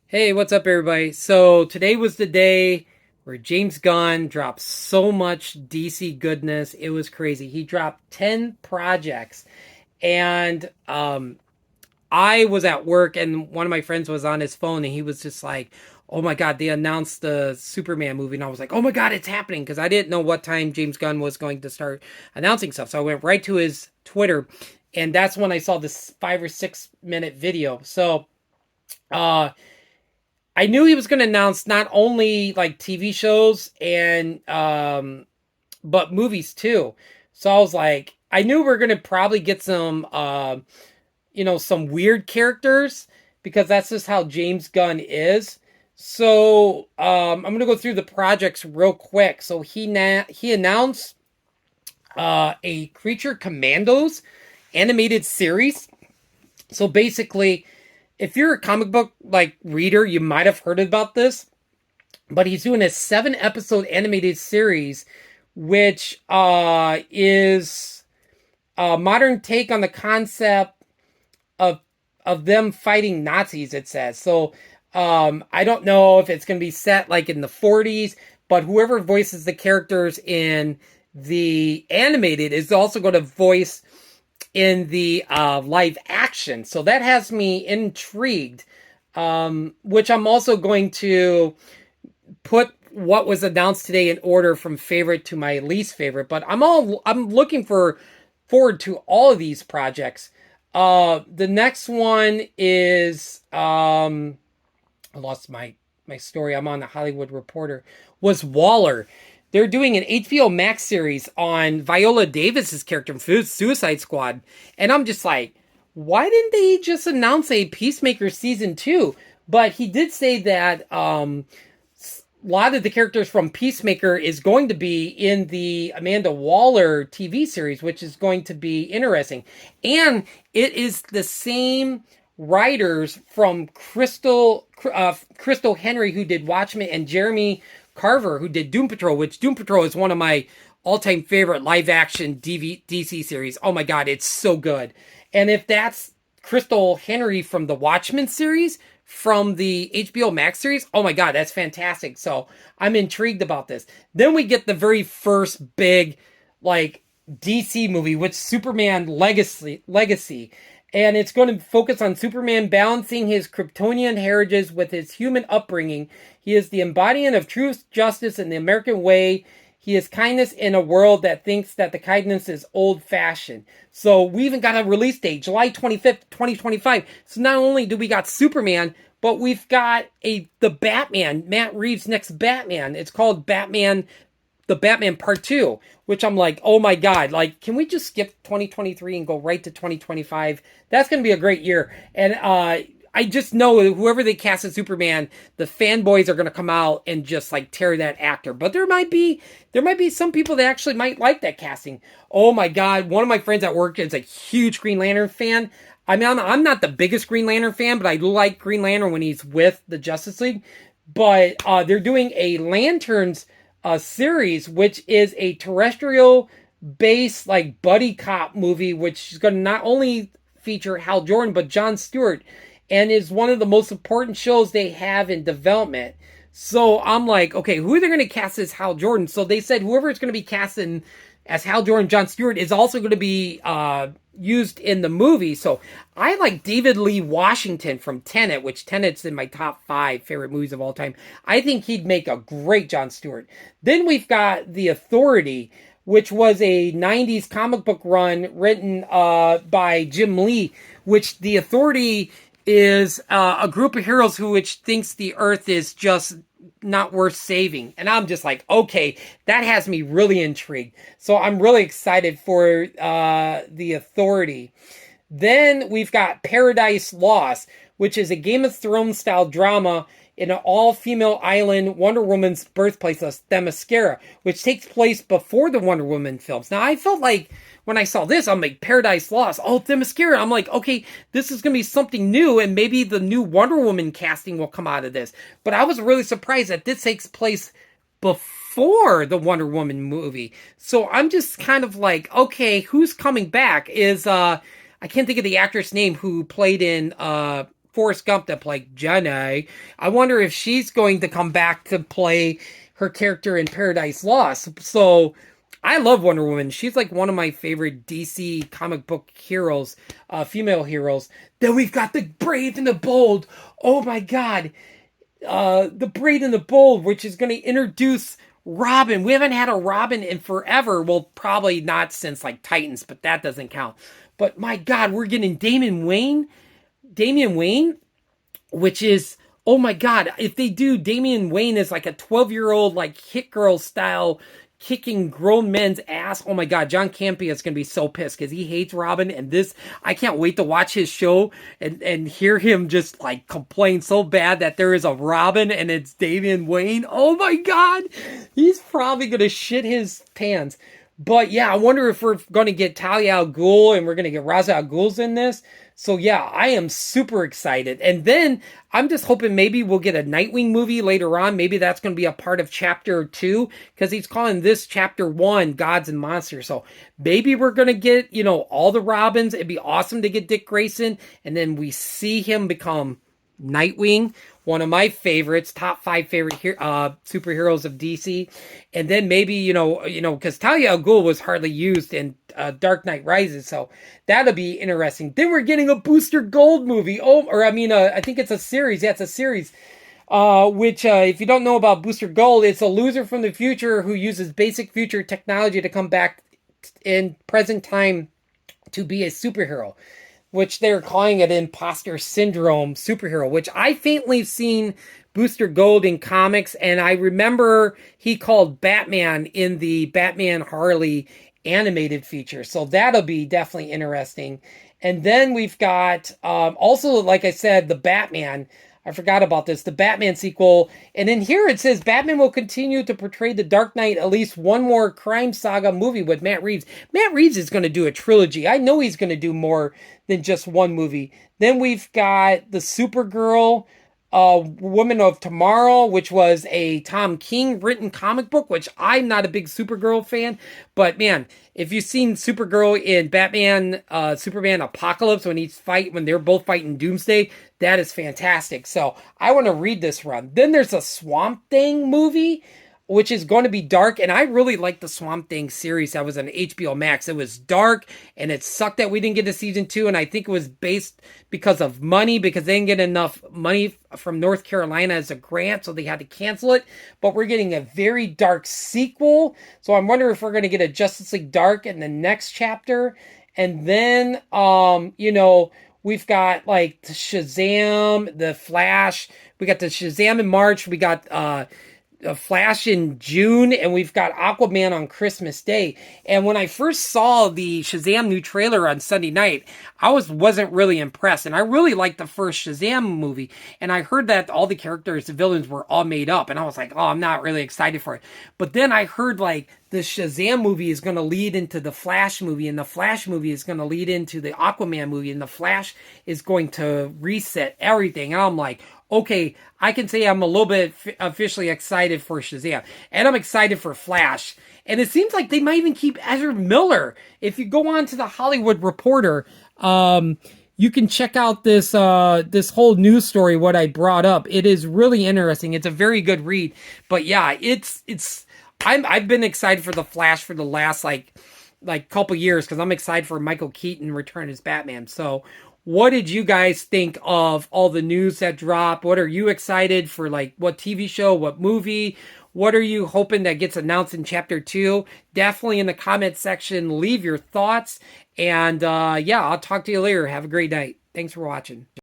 Hey, what's up, everybody? So today was the day where James Gunn dropped so much DC goodness. It was crazy. He dropped 10 projects, and I was at work, and one of my friends was on his phone, and he was just like, "Oh my God, they announced the Superman movie." And I was like, "Oh my God, it's happening!" Because I didn't know what time James Gunn was going to start announcing stuff. So I went right to his Twitter, and that's when I saw this 5 or 6 minute video. Uh, I knew he was going to announce not only like TV shows and but movies too. So I was like, I knew we are going to probably get some some weird characters because that's just how James Gunn is. So I'm going to go through the projects real quick. So he announced a Creature Commandos animated series. So basically, if you're a comic book like reader, you might have heard about this, but he's doing a 7 episode animated series, which is a modern take on the concept of them fighting Nazis. It says so. I don't know if it's going to be set like in the 40s, but whoever voices the characters in the animated is also going to voice in the live action. So that has me intrigued. Which I'm also going to put what was announced today in order from favorite to my least favorite. But I'm looking forward to all of these projects. The next one is I lost my story. I'm on the Hollywood Reporter. Was Waller. They're doing an HBO Max series on Viola Davis's character from Suicide Squad, and I'm just like, why didn't they just announce a Peacemaker season 2? But he did say that a lot of the characters from Peacemaker is going to be in the Amanda Waller TV series, which is going to be interesting. And it is the same writers from Crystal Henry, who did Watchmen, and Jeremy Carver, who did Doom Patrol, which Doom Patrol is one of my all-time favorite live-action DC series. Oh my god, it's so good. And if that's Crystal Henry from the Watchmen series, from the HBO Max series, oh my god, that's fantastic. So I'm intrigued about this. Then we get the very first big, like, DC movie, which Superman Legacy, and it's going to focus on Superman balancing his Kryptonian heritage with his human upbringing. He is the embodiment of truth, justice, and the American way. He is kindness in a world that thinks that the kindness is old-fashioned. So we even got a release date, July 25th, 2025. So not only do we got Superman, but we've got the Batman, Matt Reeves' next Batman. It's called the Batman Part 2, which I'm like, oh my god, like, can we just skip 2023 and go right to 2025? That's going to be a great year. And I just know whoever they cast as Superman, the fanboys are going to come out and just like tear that actor. But there might be some people that actually might like that casting. Oh my god, one of my friends at work is a huge Green Lantern fan. I mean, I'm not the biggest Green Lantern fan, but I do like Green Lantern when he's with the Justice League. But they're doing a Lanterns series, which is a terrestrial based like buddy cop movie, which is going to not only feature Hal Jordan but Jon Stewart, and is one of the most important shows they have in development. So I'm like, okay, who are they going to cast as Hal Jordan? So they said whoever is going to be casting as Hal Jordan, Jon Stewart, is also going to be used in the movie. So I like David Lee Washington from Tenet, which Tenet's in my top 5 favorite movies of all time. I think he'd make a great Jon Stewart. Then we've got The Authority, which was a 90s comic book run written by Jim Lee, which The Authority is a group of heroes which thinks the earth is just not worth saving. And I'm just like, okay, that has me really intrigued. So I'm really excited for The Authority. Then we've got Paradise Lost, which is a Game of Thrones style drama in an all-female island, Wonder Woman's birthplace, Themyscira, which takes place before the Wonder Woman films. Now, I felt like when I saw this, I'm like, Paradise Lost, oh, Themyscira. I'm like, okay, this is going to be something new, and maybe the new Wonder Woman casting will come out of this. But I was really surprised that this takes place before the Wonder Woman movie. So I'm just kind of like, okay, who's coming back? I can't think of the actress name who played in Forrest Gump to play Jenny. I wonder if she's going to come back to play her character in Paradise Lost. So I love Wonder Woman. She's like one of my favorite DC comic book heroes, female heroes. Then we've got the Brave and the Bold. Oh my God. The Brave and the Bold, which is going to introduce Robin. We haven't had a Robin in forever. Well, probably not since like Titans, but that doesn't count. But my God, we're getting Damian Wayne. Damian Wayne, which is, oh my God, if they do, Damian Wayne is like a 12-year-old, like hit girl style, kicking grown men's ass. Oh my God, John Campea is going to be so pissed because he hates Robin. And this, I can't wait to watch his show and hear him just like complain so bad that there is a Robin and it's Damian Wayne. Oh my God, he's probably going to shit his pants. But yeah, I wonder if we're going to get Talia al Ghul and we're going to get Ra's al Ghul's in this. So yeah, I am super excited. And then I'm just hoping maybe we'll get a Nightwing movie later on. Maybe that's going to be a part of chapter 2 because he's calling this chapter 1 Gods and Monsters. So maybe we're going to get, all the Robins. It'd be awesome to get Dick Grayson. And then we see him become Nightwing, one of my favorites, top 5 favorite superheroes of DC. And then maybe, because Talia al Ghul was hardly used in Dark Knight Rises, so that'll be interesting. Then we're getting a Booster Gold movie. I think it's a series. Yeah, it's a series. Which, if you don't know about Booster Gold, it's a loser from the future who uses basic future technology to come back in present time to be a superhero, which they're calling it imposter syndrome superhero, which I faintly seen Booster Gold in comics, and I remember he called Batman in the Batman Harley animated feature, so that'll be definitely interesting. And then we've got, also, like I said, the Batman. I forgot about this. The Batman sequel. And in here it says Batman will continue to portray the Dark Knight at least one more crime saga movie with Matt Reeves. Matt Reeves is going to do a trilogy. I know he's going to do more than just one movie. Then we've got the Supergirl, Woman of Tomorrow, which was a Tom King written comic book, which I'm not a big Supergirl fan. But man, if you've seen Supergirl in Batman, Superman Apocalypse, when they're both fighting Doomsday, that is fantastic. So I want to read this run. Then there's a Swamp Thing movie, which is going to be dark. And I really like the Swamp Thing series that was on HBO Max. It was dark, and it sucked that we didn't get to season 2. And I think it was based because of money, because they didn't get enough money from North Carolina as a grant, so they had to cancel it. But we're getting a very dark sequel. So I'm wondering if we're going to get a Justice League Dark in the next chapter. And then, we've got like the Shazam, the Flash. We got the Shazam in March. We got, Flash in June, and we've got Aquaman on Christmas Day. And when I first saw the Shazam new trailer on Sunday night, I wasn't really impressed. And I really liked the first Shazam movie. And I heard that all the characters, the villains, were all made up. And I was like, oh, I'm not really excited for it. But then I heard like the Shazam movie is going to lead into the Flash movie, and the Flash movie is going to lead into the Aquaman movie, and the Flash is going to reset everything. And I'm like, okay, I can say I'm a little bit officially excited for Shazam. And I'm excited for Flash. And it seems like they might even keep Ezra Miller. If you go on to the Hollywood Reporter, you can check out this whole news story, what I brought up. It is really interesting. It's a very good read. But yeah, I've been excited for the Flash for the last like couple years, because I'm excited for Michael Keaton return as Batman. So what did you guys think of all the news that dropped? What are you excited for? Like, what TV show, what movie? What are you hoping that gets announced in chapter 2? Definitely in the comment section, leave your thoughts. And yeah, I'll talk to you later. Have a great night. Thanks for watching.